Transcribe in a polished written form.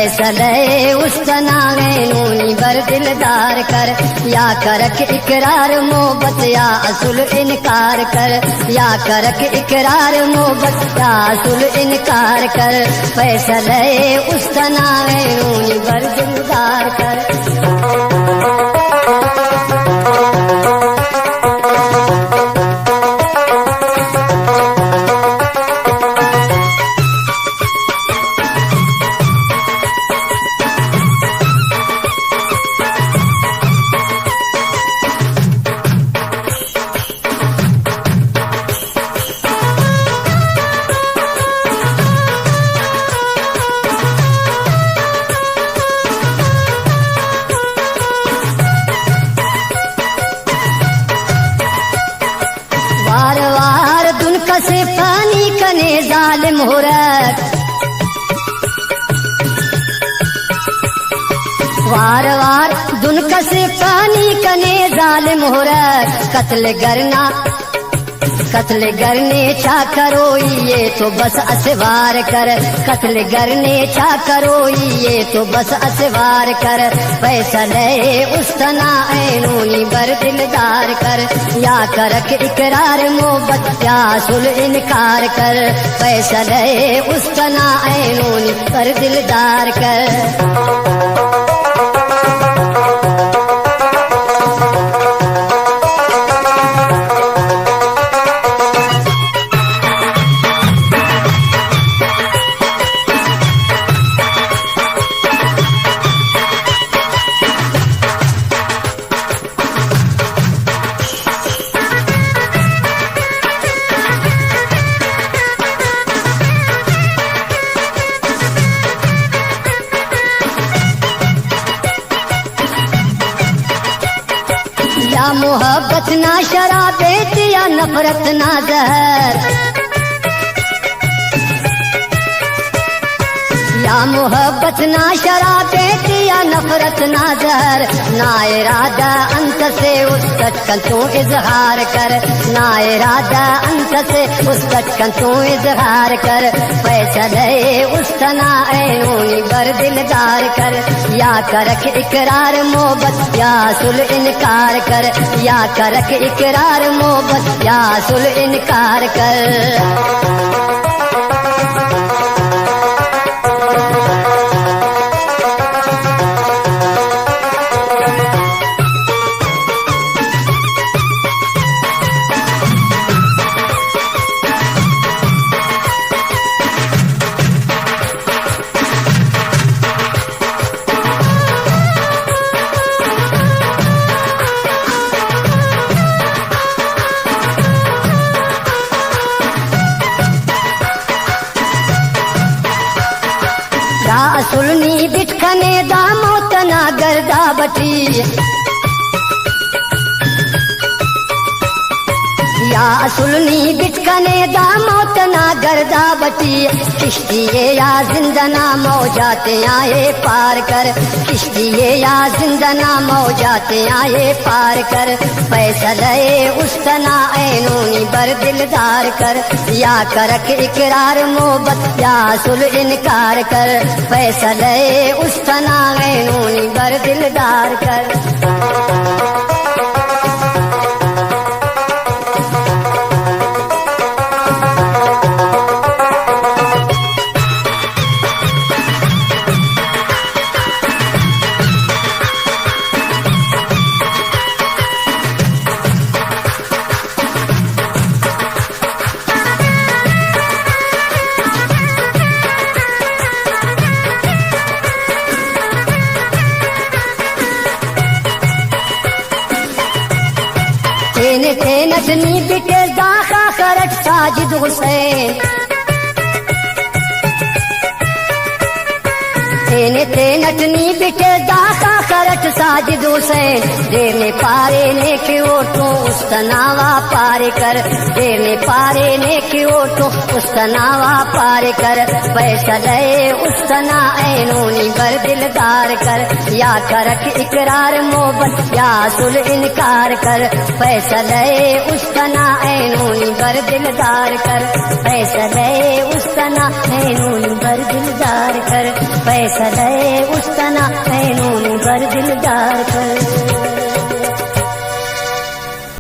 फैसले उसतना नूनी बर दिलदार कर, या करक इकरार मोहब्बत या असुल इनकार कर, या करक इकरार मोहब्बत या असुल इनकार कर, फैसले उसतना नूनी बर दिलदार कर। वार वार दुनका से पानी कने जालिम हो रख, वार वार दुनका से पानी कने जालिम हो रख, कत्ल करने छा करो ये तो बस असवार कर, कत्ल करने छा करो ये तो बस असवार कर, फैसले उसतना नूनी बर दिलदार कर, या करक इकरार मोहब्बत या सुल इनकार कर, फैसले उसतना नूनी बर दिलदार कर। या मोहब्बत ना शराबेत या नफरत ना जहर, या मोहब्बत ना शराबेत या नफरत ना जहर, ना इरादा अंत से उस तटकन तू इजहार कर, ना इरादा अंत से उस तटकन तू इजहार कर, फैसले उसतना नूनी बर दिलदार कर, या करक इकरार मोहब्बत या सुल इनकार कर, या करक इकरार मोहब्बत या सुल इनकार कर। सुलनी बिटखने दामो तना गर्दा बटी, या सुलनी बिटखने दामो तना गर्दा बटी, किश्तिये या जिंदना मौजाते आए पार कर, किश्तिये या जिंदना मौजाते आए पार कर, फैसले उसतना नूनी बर दिलदार कर, या करक इकरार मोहब्बत या सुल इनकार कर, फैसले उसतना नूनी बर दिलदार कर। थे नटनी बिटे दाखा करट साजिद हुसैन, थे नटनी बिटे दाखा करट साजिद हुसैन, देने पारे ने के ओटो उस्तनावा पारे कर, देने पारे ने के ओटो उस्तनावा पारे कर, फैसले उसतना नूनी बर दिलदार कर, या करक इकरार मोहब्बत या सुल इनकार कर, फैसले उसतना नूनी बर दिलदार कर, फैसले उसतना नूनी बर दिलदार कर। फैसले उसतना है नूनी बर दिलदार कर।